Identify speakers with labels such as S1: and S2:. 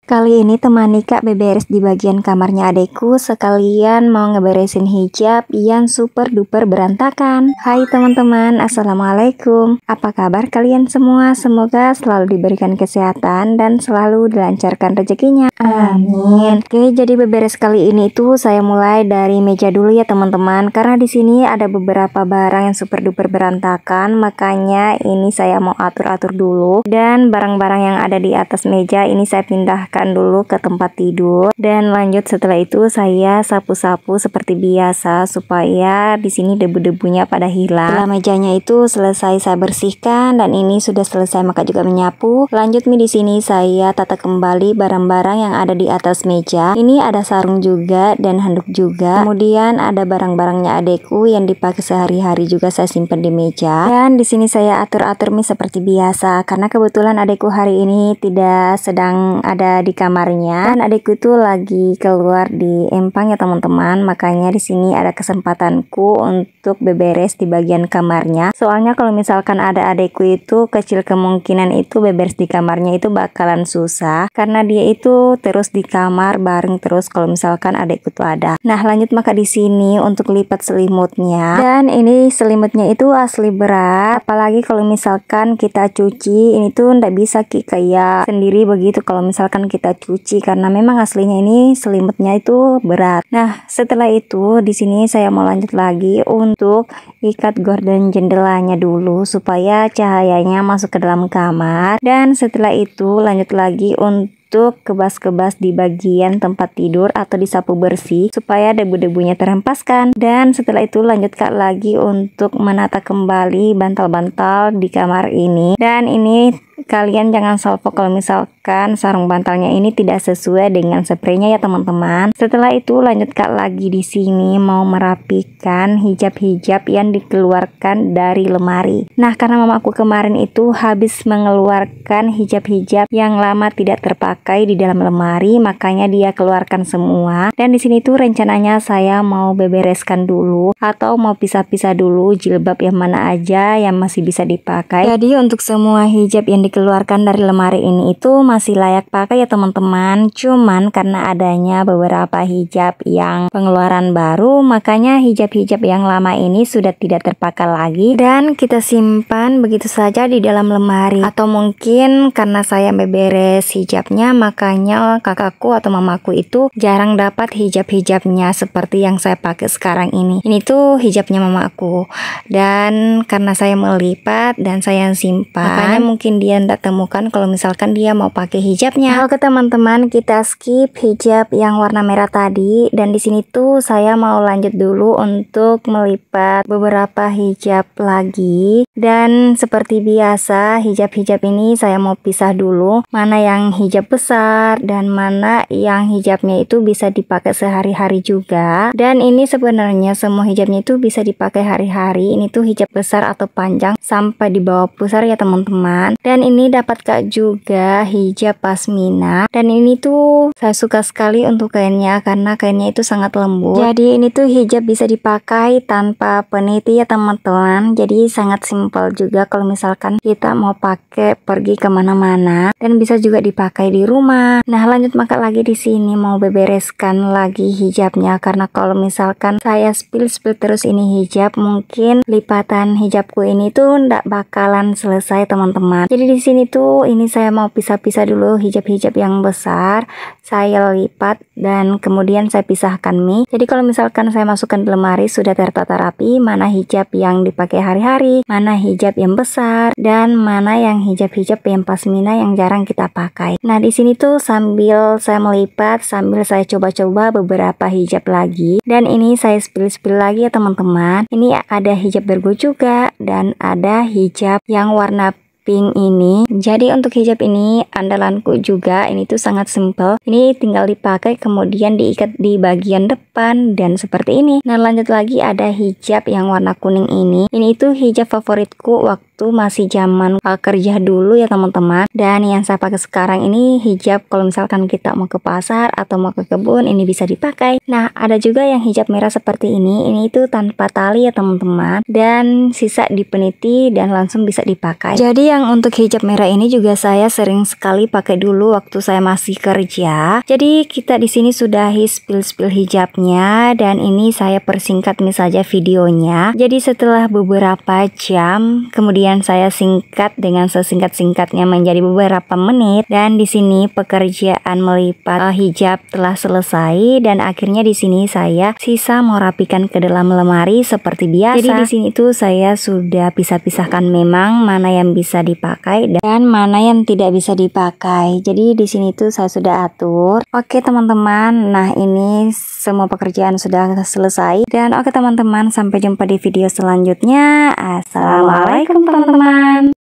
S1: Kali ini temani Kak beberes di bagian kamarnya adekku, sekalian mau ngeberesin hijab yang super duper berantakan. Hai teman-teman, assalamualaikum. Apa kabar kalian semua? Semoga selalu diberikan kesehatan dan selalu dilancarkan rezekinya. Amin. Oke, jadi beberes kali ini tuh saya mulai dari meja dulu ya teman-teman, karena di sini ada beberapa barang yang super duper berantakan, makanya ini saya mau atur-atur dulu. Dan barang-barang yang ada di atas meja ini saya pindahkan dulu ke tempat tidur, dan lanjut setelah itu saya sapu-sapu seperti biasa supaya di sini debu-debunya pada hilang. Setelah mejanya itu selesai saya bersihkan dan ini sudah selesai, maka juga menyapu. Lanjut di sini saya tata kembali barang-barang yang ada di atas meja. Ini ada sarung juga dan handuk juga. Kemudian ada barang-barangnya adekku yang dipakai sehari-hari juga saya simpan di meja. Dan di sini saya atur-atur seperti biasa karena kebetulan adekku hari ini tidak sedang ada di kamarnya, dan adikku itu lagi keluar di empang ya teman-teman, makanya di sini ada kesempatanku untuk beberes di bagian kamarnya. Soalnya kalau misalkan ada adikku itu kecil kemungkinan itu beberes di kamarnya itu bakalan susah karena dia itu terus di kamar bareng terus kalau misalkan adikku tuh ada. Nah lanjut maka di sini untuk lipat selimutnya, dan ini selimutnya itu asli berat, apalagi kalau misalkan kita cuci ini tuh ndak bisa kayak sendiri begitu kalau misalkan kita cuci karena memang aslinya ini selimutnya itu berat. Nah setelah itu di sini saya mau lanjut lagi untuk ikat gorden jendelanya dulu supaya cahayanya masuk ke dalam kamar, dan setelah itu lanjut lagi untuk kebas-kebas di bagian tempat tidur atau disapu bersih supaya debu-debunya terhempaskan. Dan setelah itu lanjutkan lagi untuk menata kembali bantal-bantal di kamar ini. Dan ini kalian jangan salvo kalau misalkan sarung bantalnya ini tidak sesuai dengan spraynya ya teman-teman. Setelah itu lanjutkan lagi di sini mau merapikan hijab-hijab yang dikeluarkan dari lemari. Nah karena mamaku kemarin itu habis mengeluarkan hijab-hijab yang lama tidak terpakai di dalam lemari, makanya dia keluarkan semua. Dan di sini tuh rencananya saya mau bebereskan dulu atau mau pisah-pisah dulu jilbab yang mana aja yang masih bisa dipakai. Jadi untuk semua hijab yang dikeluarkan dari lemari ini itu masih layak pakai ya teman-teman, cuman karena adanya beberapa hijab yang pengeluaran baru, makanya hijab-hijab yang lama ini sudah tidak terpakai lagi dan kita simpan begitu saja di dalam lemari. Atau mungkin karena saya beberes hijabnya, makanya kakakku atau mamaku itu jarang dapat hijab-hijabnya seperti yang saya pakai sekarang ini. Ini tuh hijabnya mamaku, dan karena saya melipat dan saya simpan, makanya mungkin dia tidak temukan kalau misalkan dia mau pakai hijabnya. Oke teman-teman, kita skip hijab yang warna merah tadi, dan di sini tuh saya mau lanjut dulu untuk melipat beberapa hijab lagi. Dan seperti biasa hijab-hijab ini saya mau pisah dulu mana yang hijab besar dan mana yang hijabnya itu bisa dipakai sehari-hari juga. Dan ini sebenarnya semua hijabnya itu bisa dipakai hari-hari. Ini tuh hijab besar atau panjang sampai di bawah pusar ya teman-teman. Dan ini dapat Kak juga hijab pasmina, dan ini tuh saya suka sekali untuk kainnya karena kainnya itu sangat lembut. Jadi ini tuh hijab bisa dipakai tanpa peniti ya teman-teman, jadi sangat simpel juga kalau misalkan kita mau pakai pergi kemana-mana, dan bisa juga dipakai di rumah. Nah lanjut maka lagi di sini mau bebereskan lagi hijabnya, karena kalau misalkan saya spill terus ini hijab, mungkin lipatan hijabku ini tuh ndak bakalan selesai teman-teman. Jadi di sini tuh ini saya mau pisah-pisah dulu hijab-hijab yang besar, saya lipat dan kemudian saya pisahkan Jadi kalau misalkan saya masukkan di lemari sudah tertata rapi mana hijab yang dipakai hari-hari, mana hijab yang besar, dan mana yang hijab-hijab yang pasmina yang jarang kita pakai. Nah di sini tuh sambil saya melipat, sambil saya coba-coba beberapa hijab lagi, dan ini saya spill lagi ya teman-teman. Ini ada hijab bergo juga dan ada hijab yang warna pink ini. Jadi untuk hijab ini andalanku juga, ini tuh sangat simple. Ini tinggal dipakai kemudian diikat di bagian depan depan dan seperti ini. Nah, lanjut lagi ada hijab yang warna kuning ini. Ini itu hijab favoritku waktu masih zaman kerja dulu ya teman-teman. Dan yang saya pakai sekarang ini hijab kalau misalkan kita mau ke pasar atau mau ke kebun, ini bisa dipakai. Nah, ada juga yang hijab merah seperti ini. Ini itu tanpa tali ya teman-teman, dan sisa dipeniti dan langsung bisa dipakai. Jadi yang untuk hijab merah ini juga saya sering sekali pakai dulu waktu saya masih kerja. Jadi kita di sini sudahi spill hijabnya, dan ini saya persingkat nih saja videonya. Jadi setelah beberapa jam, kemudian saya singkat dengan sesingkat-singkatnya menjadi beberapa menit, dan di sini pekerjaan melipat hijab telah selesai, dan akhirnya di sini saya sisa mau rapikan ke dalam lemari seperti biasa. Jadi di sini tuh saya sudah pisah-pisahkan memang mana yang bisa dipakai dan mana yang tidak bisa dipakai. Jadi di sini tuh saya sudah atur. Oke teman-teman, nah ini semua pekerjaan sudah selesai, dan oke teman-teman, sampai jumpa di video selanjutnya. Assalamualaikum teman-teman.